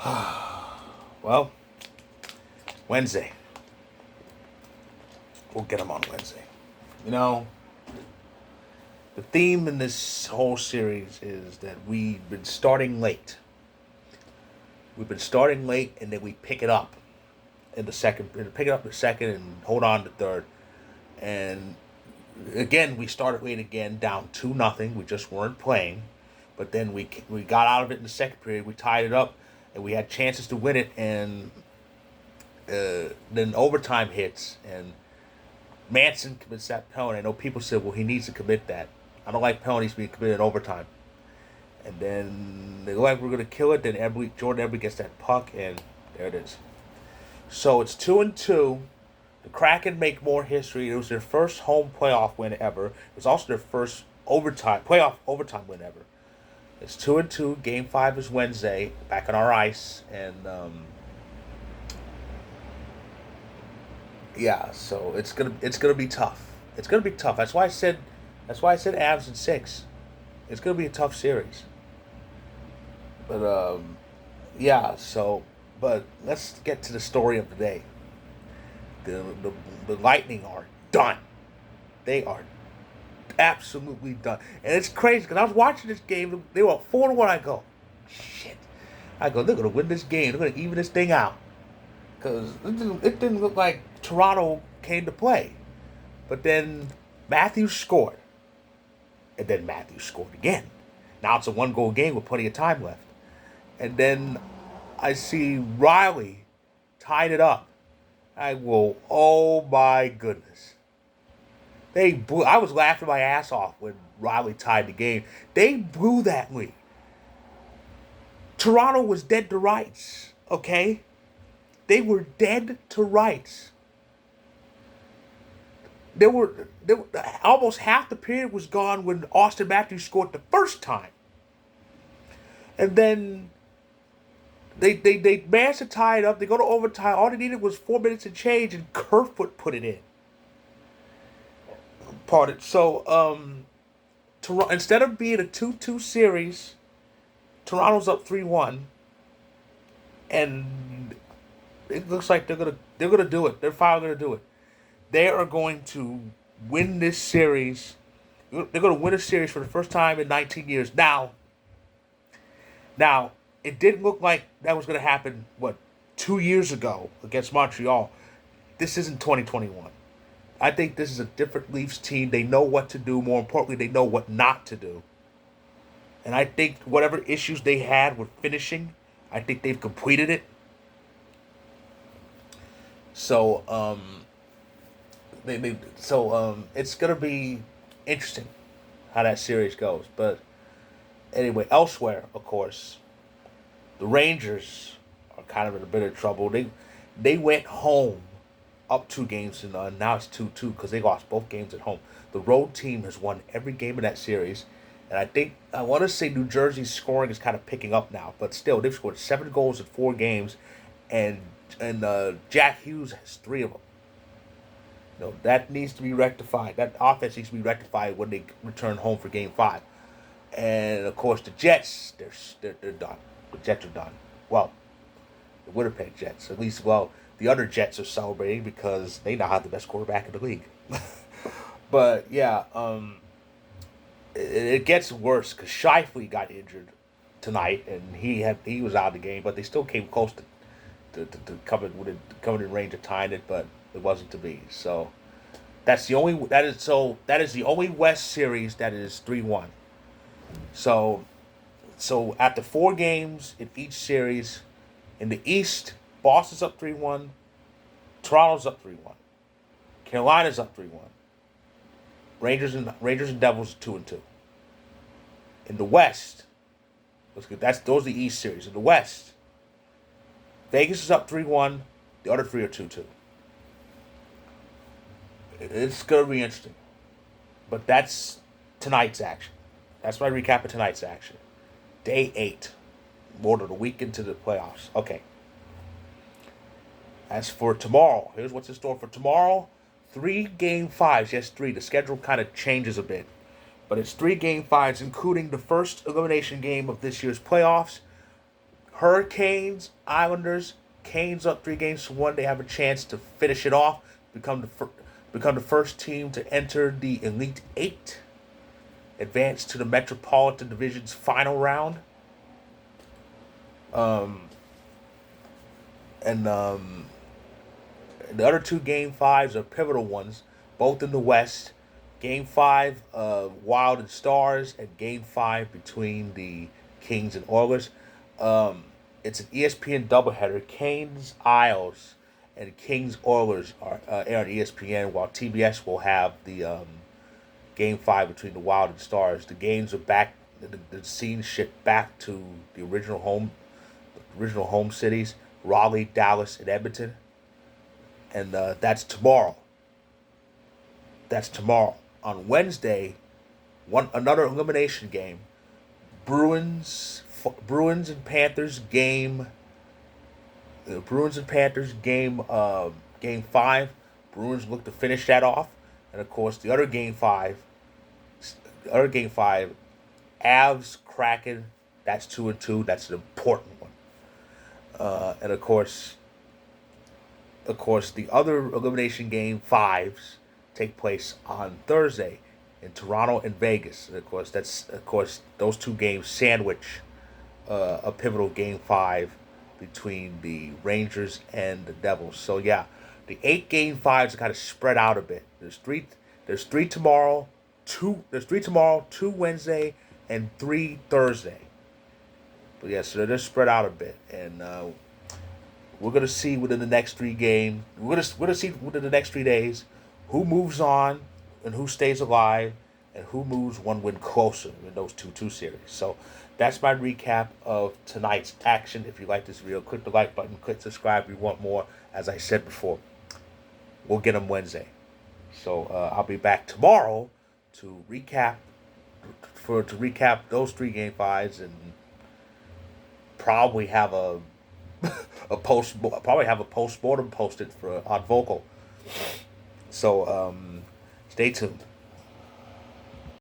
Well, Wednesday. We'll get them on Wednesday. You know, the theme in this whole series is that we've been starting late. We've been starting late, and then we pick it up in the second, pick it up in the second, and hold on to third. And again, we started late again, down 2-0. We just weren't playing, but then we got out of it in the second period. We tied it up, and we had chances to win it, and then overtime hits, and Manson commits that penalty. I know people said, well, he needs to commit that. I don't like penalties being committed in overtime. And then they look like we're going to kill it. Then Jordan Eberle gets that puck, and there it is. So it's 2-2. The Kraken make more history. It was their first home playoff win ever. It was also their first playoff overtime win ever. It's 2-2. Game 5 is Wednesday, back on our ice, and yeah, so it's gonna be tough. It's gonna be tough. That's why I said Avs in 6. It's gonna be a tough series. But yeah. So, but let's get to the story of the day. The the Lightning are done. They are absolutely done, and it's crazy because I was watching this game. They were 4-1. I go, shit. I go, they're gonna win this game. They're gonna even this thing out because it didn't look like Toronto came to play. But then Matthews scored, and then Matthews scored again. Now it's a one-goal game with plenty of time left. And then I see Riley tied it up. I will, oh my goodness. They blew, I was laughing my ass off when Riley tied the game. They blew that lead. Toronto was dead to rights, okay? They were dead to rights. There were almost half the period was gone when Austin Matthews scored the first time. And then they managed to tie it up. They go to overtime. All they needed was 4 minutes and change, and Kerfoot put it in. Pardon. So, Toronto, instead of being a 2-2 series, Toronto's up 3-1, and it looks like they're gonna do it. They're finally gonna do it. They are going to win this series. They're going to win a series for the first time in 19 years. Now, it didn't look like that was going to happen, 2 years ago against Montreal. This isn't 2021. I think this is a different Leafs team. They know what to do. More importantly, they know what not to do. And I think whatever issues they had with finishing, I think they've completed it. So, it's gonna be interesting how that series goes. But anyway, elsewhere, of course, the Rangers are kind of in a bit of trouble. They went home up 2 games to none. Now it's 2-2 because they lost both games at home. The road team has won every game in that series, and I want to say New Jersey's scoring is kind of picking up now, but still they've scored 7 goals in 4 games, and Jack Hughes has 3 of them. No, that needs to be rectified. That offense needs to be rectified when they return home for Game 5. And of course, the Jets, they're done. The Jets are done. Well, the Winnipeg Jets, at least. Well, the other Jets are celebrating because they now have the best quarterback in the league. But yeah, it gets worse because Shifley got injured tonight, and he was out of the game, but they still came close to coming in range of tying it, but it wasn't to be. So that is the only West series that is 3-1. So after 4 games in each series, in the East, Boston's up 3-1, Toronto's up 3-1, Carolina's up 3-1, Rangers and Devils 2-2. In the West, those are the East series. In the West, Vegas is up 3-1. The other three are 2-2. It's gonna be interesting. But that's tonight's action. That's my recap of tonight's action. Day 8. More than a week into the playoffs. Okay. As for tomorrow, here's what's in store for tomorrow. 3 Game 5s. Yes, 3. The schedule kind of changes a bit. But it's 3 Game 5s, including the first elimination game of this year's playoffs. Hurricanes, Islanders. Canes up 3-1. They have a chance to finish it off, become the first team to enter the Elite Eight, advance to the Metropolitan Division's final round. And the other two Game 5s are pivotal ones, both in the West. Game 5, Wild and Stars, and Game 5 between the Kings and Oilers. It's an ESPN doubleheader. Canes Isles and Kings Oilers are air on ESPN, while TBS will have the Game 5 between the Wild and Stars. The games are back. The scenes shift back to the original home cities: Raleigh, Dallas, and Edmonton. And that's tomorrow. On Wednesday, another elimination game. Bruins and Panthers game. Game 5. Bruins look to finish that off, and of course the other game 5. Avs Kraken. That's 2-2. That's an important one. And of course, the other elimination game 5s take place on Thursday in Toronto and Vegas. And of course, those two games sandwich a pivotal Game 5 between the Rangers and the Devils. So yeah, the 8 Game 5s are kind of spread out a bit. There's three tomorrow, 2 Wednesday, and 3 Thursday. But yeah, so they're spread out a bit, and we're gonna see within the next 3 games. We're gonna see within the next 3 days who moves on and who stays alive, and who moves one win closer in those 2-2 series. So that's my recap of tonight's action. If you like this video, click the like button, click subscribe if you want more. As I said before, we'll get them Wednesday. So I'll be back tomorrow to recap those 3 Game 5s, and probably have a postmortem posted on Vocal. So stay tuned.